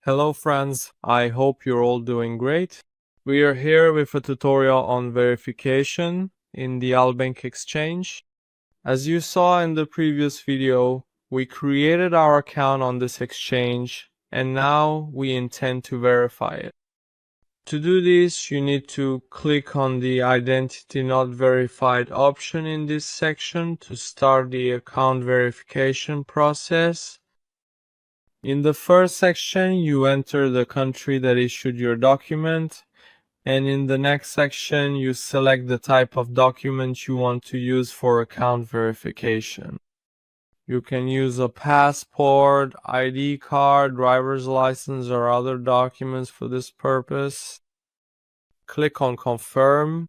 Hello friends, I hope you're all doing great. We are here with a tutorial on verification in the LBank Exchange. As you saw in the previous video, we created our account on this exchange and now we intend to verify it. To do this, you need to click on the Identity Not Verified option in this section to start the account verification process. In the first section, you enter the country that issued your document, and in the next section, you select the type of document you want to use for account verification. You can use a passport, ID card, driver's license, or other documents for this purpose. Click on Confirm.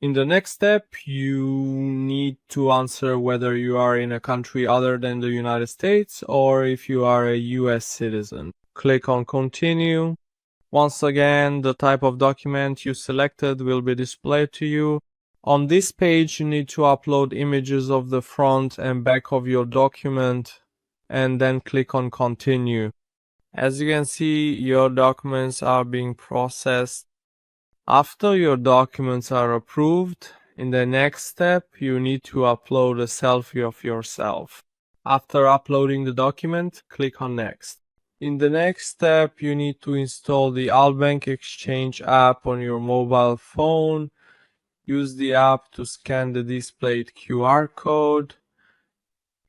In the next step, you need to answer whether you are in a country other than the United States or if you are a US citizen. Click on Continue. Once again, the type of document you selected will be displayed to you. On this page, you need to upload images of the front and back of your document and then click on Continue. As you can see, your documents are being processed. After your documents are approved, in the next step, you need to upload a selfie of yourself. After uploading the document, click on Next. In the next step, you need to install the LBank Exchange app on your mobile phone. Use the app to scan the displayed QR code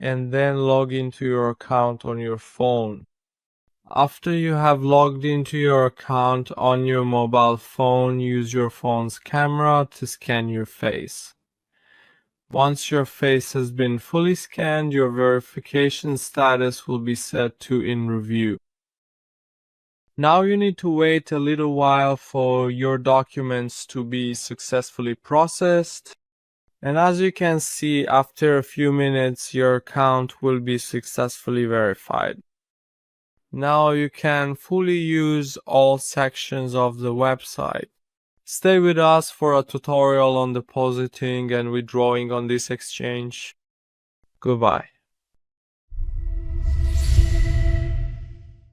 and then log into your account on your phone. After you have logged into your account on your mobile phone, use your phone's camera to scan your face. Once your face has been fully scanned, your verification status will be set to In Review. Now you need to wait a little while for your documents to be successfully processed. And as you can see, after a few minutes, your account will be successfully verified. Now you can fully use all sections of the website. Stay with us for a tutorial on depositing and withdrawing on this exchange. Goodbye.